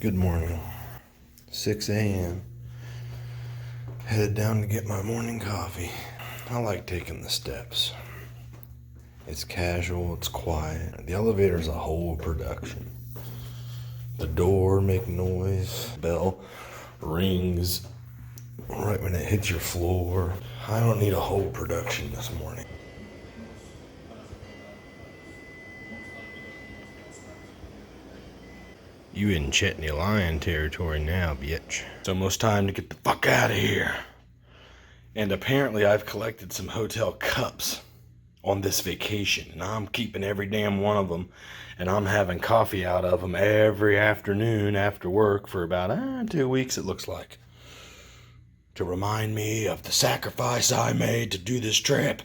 Good morning. 6 a.m. Headed down to get my morning coffee. I like taking the steps. It's casual, it's quiet. The elevator's a whole production. The door make noise, bell rings right when it hits your floor. I don't need a whole production this morning. You in Chetney Lion territory now, bitch. It's almost time to get the fuck out of here. And apparently I've collected some hotel cups on this vacation, and I'm keeping every damn one of them, and I'm having coffee out of them every afternoon after work for about 2 weeks, it looks like, to remind me of the sacrifice I made to do this trip.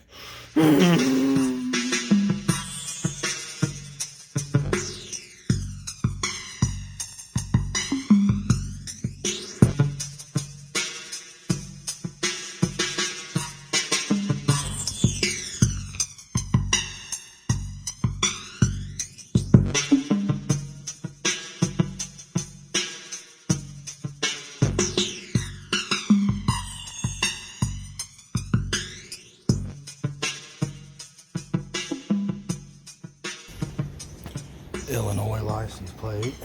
Illinois license plate,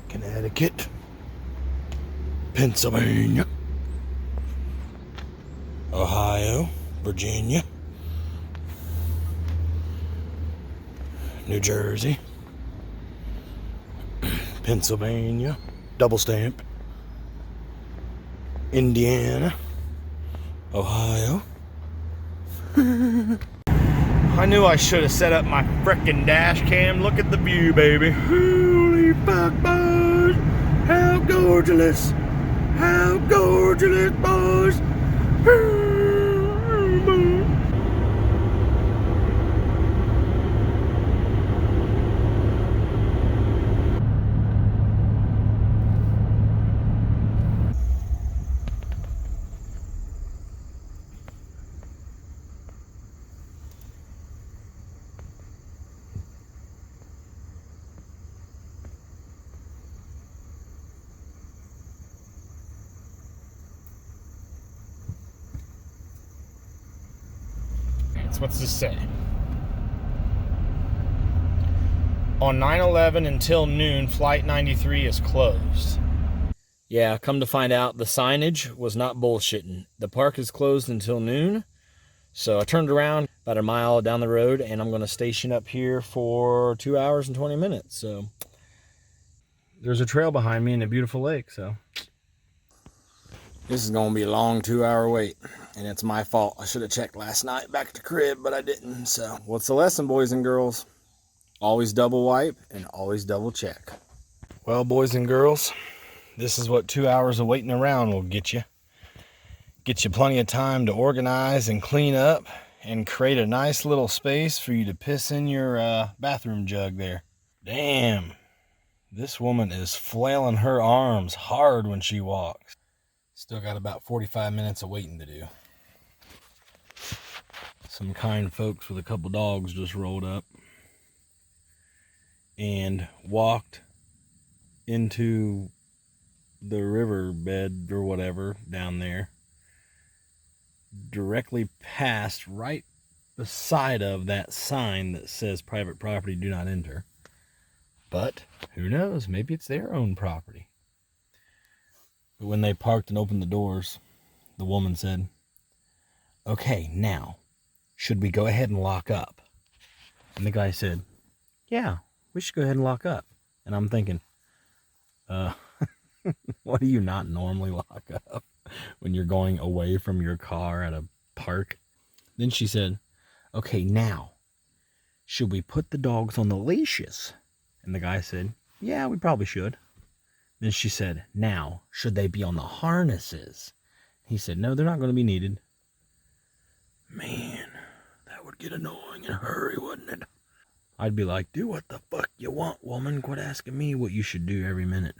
Connecticut, Pennsylvania, Ohio, Virginia, New Jersey, Pennsylvania, double stamp, Indiana, Ohio. I knew I should have set up my frickin' dash cam. Look at the view, baby. Holy fuck, boys. How gorgeous. How gorgeous, boys. What's this say? On 9/11 until noon, Flight 93 is closed. Yeah, come to find out, the signage was not bullshitting. The park is closed until noon. So I turned around about a mile down the road, and I'm going to station up here for 2 hours and 20 minutes. So there's a trail behind me and a beautiful lake. So this is going to be a long 2-hour wait. And it's my fault. I should have checked last night back at the crib, but I didn't. So what's the lesson, boys and girls? Always double wipe and always double check. Well, boys and girls, this is what 2 hours of waiting around will get you. Get you plenty of time to organize and clean up and create a nice little space for you to piss in your bathroom jug there. Damn, this woman is flailing her arms hard when she walks. Still got about 45 minutes of waiting to do. Some kind folks with a couple dogs just rolled up and walked into the river bed or whatever down there, directly past, right beside of that sign that says private property, do not enter. But who knows, maybe it's their own property. But when they parked and opened the doors, the woman said, "Okay, now, should we go ahead and lock up?" And the guy said, "Yeah, we should go ahead and lock up." And I'm thinking, what do you not normally lock up when you're going away from your car at a park? Then she said, "Okay, now, should we put the dogs on the leashes?" And the guy said, "Yeah, we probably should." Then she said, "Now, should they be on the harnesses?" He said, "No, they're not going to be needed." Man, that would get annoying in a hurry, wouldn't it? I'd be like, "Do what the fuck you want, woman. Quit asking me what you should do every minute."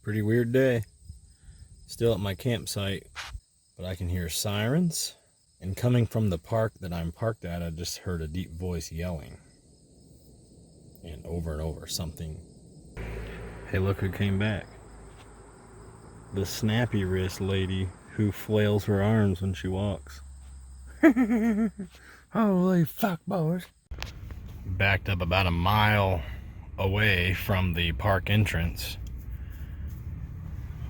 Pretty weird day. Still at my campsite, but I can hear sirens. And coming from the park that I'm parked at, I just heard a deep voice yelling. And over something. Hey, look who came back. The snappy wrist lady who flails her arms when she walks. Holy fuck, boys. Backed up about a mile away from the park entrance.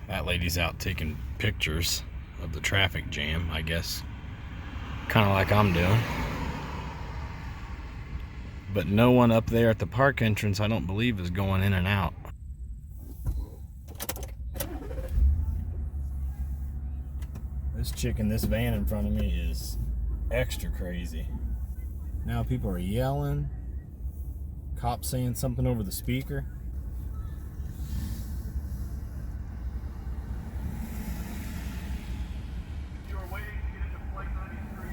That lady's out taking pictures of the traffic jam, I guess. Kind of like I'm doing. But no one up there at the park entrance, I don't believe, is going in and out. This chick in this van in front of me is extra crazy. Now people are yelling. Cops saying something over the speaker. You are waiting to get into Flight 93.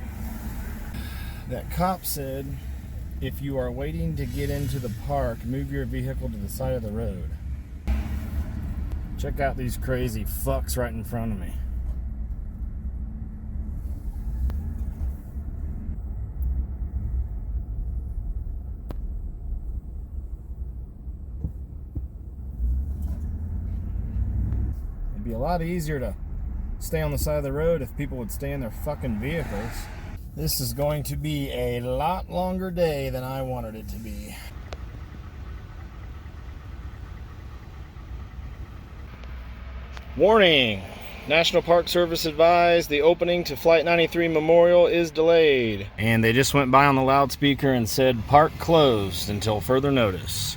That cop said, if you are waiting to get into the park, move your vehicle to the side of the road. Check out these crazy fucks right in front of me. It'd be a lot easier to stay on the side of the road if people would stay in their fucking vehicles. This is going to be a lot longer day than I wanted it to be. Warning! National Park Service advised the opening to Flight 93 Memorial is delayed. And they just went by on the loudspeaker and said park closed until further notice.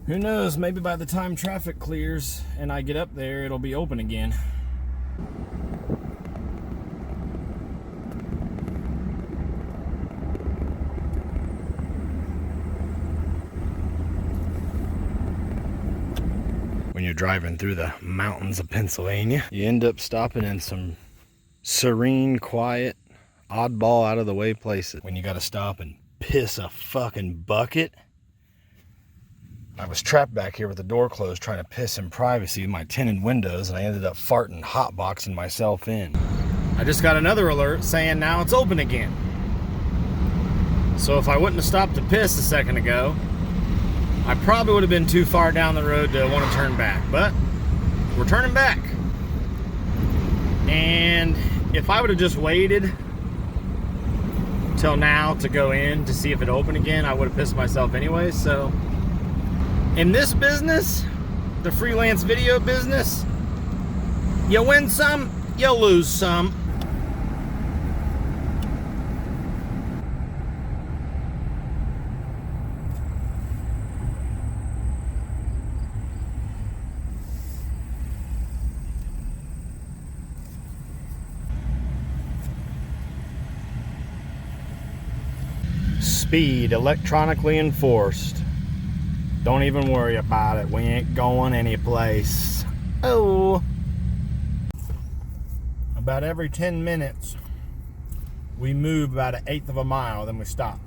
Who knows, maybe by the time traffic clears and I get up there, it'll be open again. When you're driving through the mountains of Pennsylvania, you end up stopping in some serene, quiet, oddball, out of the way places. When you gotta stop and piss a fucking bucket. I was trapped back here with the door closed trying to piss in privacy with my tinted windows, and I ended up farting, hotboxing myself in. I just got another alert saying now it's open again. So if I wouldn't have stopped to piss a second ago, I probably would have been too far down the road to want to turn back, but we're turning back. And if I would have just waited till now to go in to see if it opened again, I would have pissed myself anyway. So in this business, the freelance video business, you win some, you lose some. Speed electronically enforced. Don't even worry about it. We ain't going anyplace. Oh. About every 10 minutes, we move about 1/8 of a mile, then we stop.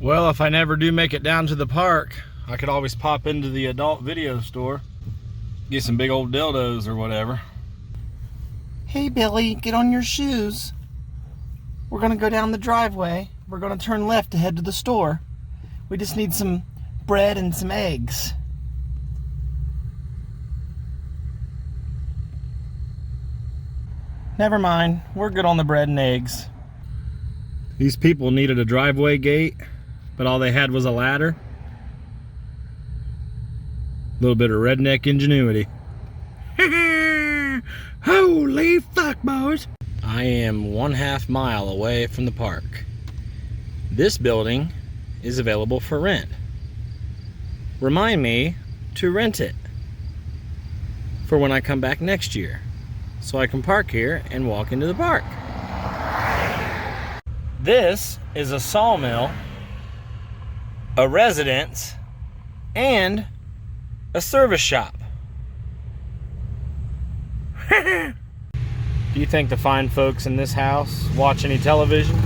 Well, if I never do make it down to the park, I could always pop into the adult video store, get some big old dildos or whatever. Hey Billy, get on your shoes. We're gonna go down the driveway. We're gonna turn left to head to the store. We just need some bread and some eggs. Never mind, we're good on the bread and eggs. These people needed a driveway gate, but all they had was a ladder. A little bit of redneck ingenuity. Holy fuck, boys! I am 1/2 mile away from the park. This building is available for rent. Remind me to rent it for when I come back next year, so I can park here and walk into the park. This is a sawmill, a residence, and a service shop. Do you think the fine folks in this house watch any television?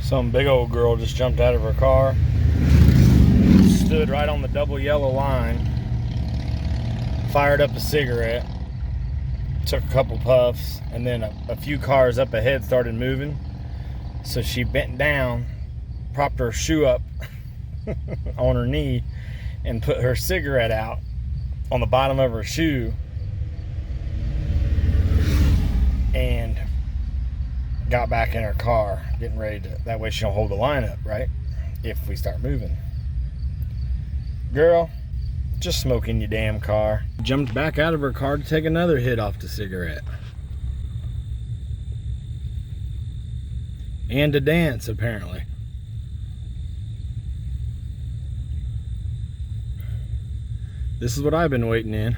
Some big old girl just jumped out of her car, stood right on the double yellow line, fired up a cigarette, took a couple puffs, and then a few cars up ahead started moving. So she bent down, propped her shoe up on her knee, and put her cigarette out on the bottom of her shoe, and got back in her car, getting ready to, that way she'll hold the line up, right? If we start moving. Girl, just smoke in your damn car. Jumped back out of her car to take another hit off the cigarette. And to dance, apparently. This is what I've been waiting in.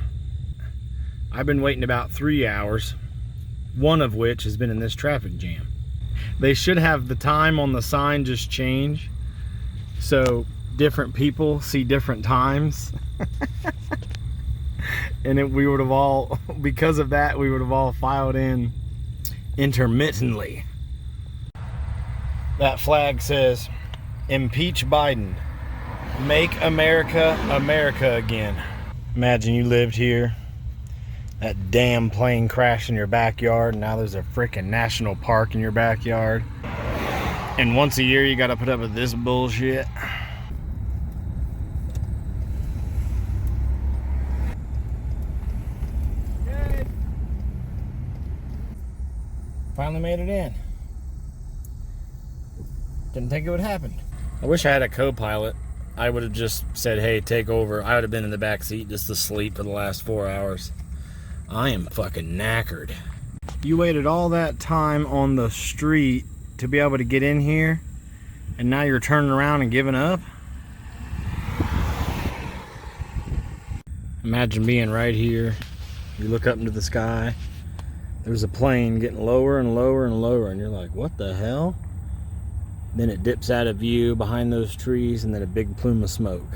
I've been waiting about 3 hours, one of which has been in this traffic jam. They should have the time on the sign just change, so different people see different times. And we would have all, because of that, we would have all filed in intermittently. That flag says, "Impeach Biden. Make America America again." Imagine you lived here, that damn plane crashed in your backyard, and now there's a freaking national park in your backyard. And once a year you gotta put up with this bullshit. Good. Finally made it in. Didn't think it would happen. I wish I had a co-pilot. I would have just said, hey, take over. I would have been in the back seat just to sleep for the last 4 hours. I am fucking knackered. You waited all that time on the street to be able to get in here, and now you're turning around and giving up? Imagine being right here. You look up into the sky. There's a plane getting lower and lower and lower, and you're like, what the hell? Then it dips out of view behind those trees, and then a big plume of smoke.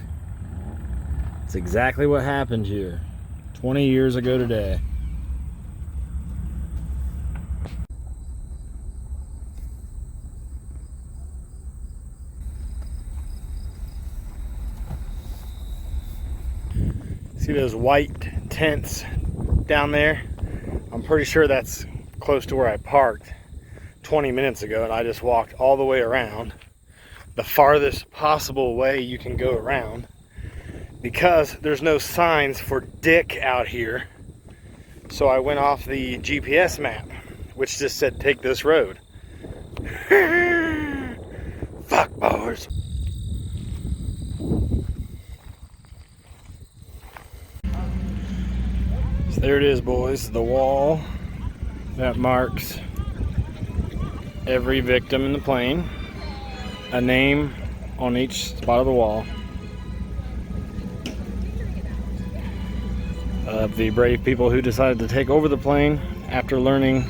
It's exactly what happened here 20 years ago today. See those white tents down there? I'm pretty sure that's close to where I parked 20 minutes ago, and I just walked all the way around, the farthest possible way you can go around, because there's no signs for dick out here. So I went off the GPS map, which just said take this road. Fuck boys. So there it is, boys, the wall that marks every victim in the plane, a name on each spot of the wall of the brave people who decided to take over the plane after learning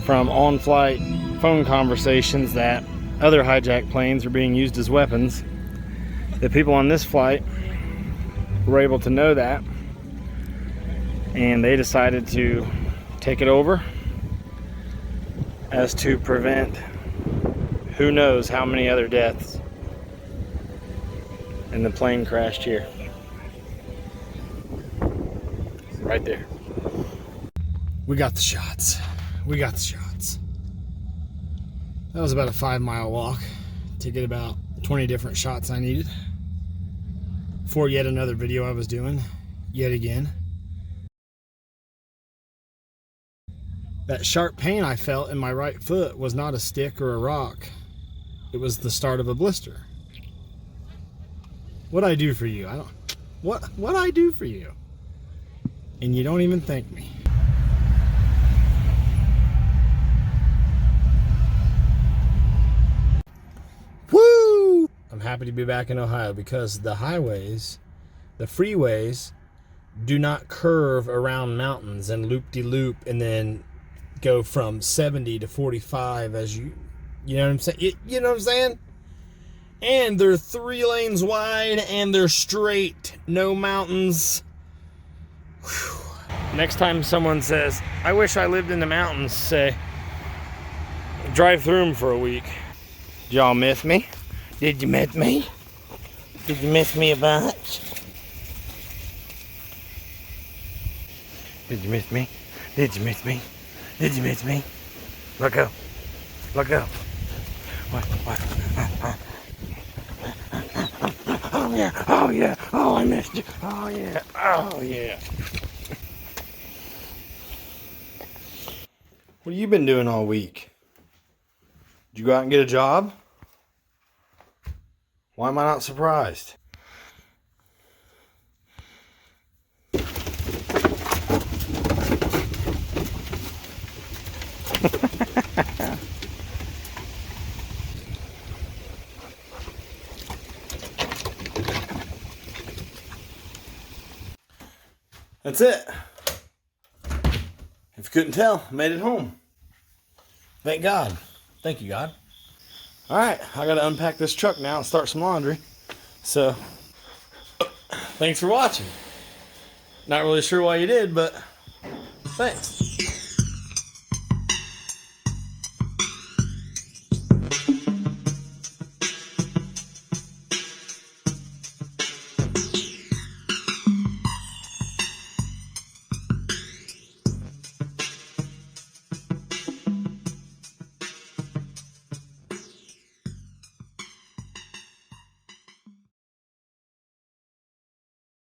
from on-flight phone conversations that other hijacked planes are being used as weapons. The people on this flight were able to know that, and they decided to take it over as to prevent who knows how many other deaths. And the plane crashed here. Right there. We got the shots. We got the shots. That was about a 5-mile walk to get about 20 different shots I needed for yet another video I was doing, yet again. That sharp pain I felt in my right foot was not a stick or a rock. It was the start of a blister. What'd I do for you? What'd I do for you? And you don't even thank me. Woo! I'm happy to be back in Ohio because the highways, the freeways, do not curve around mountains and loop-de-loop and then go from 70 to 45 as you know what I'm saying? You know what I'm saying? And they're 3 lanes wide and they're straight, no mountains. Whew. Next time someone says, I wish I lived in the mountains, say, drive through them for a week. Did y'all miss me? Did you miss me? Did you miss me a bunch? Did you miss me? Did you miss me? Did you miss me? Let go. Let go. What? Oh yeah. Oh yeah. Oh, I missed you. Oh yeah. Oh yeah. What have you been doing all week? Did you go out and get a job? Why am I not surprised? That's it. If you couldn't tell, made it home. Thank God. Thank you, God. All right, I got to unpack this truck now and start some laundry. So, thanks for watching. Not really sure why you did, but thanks.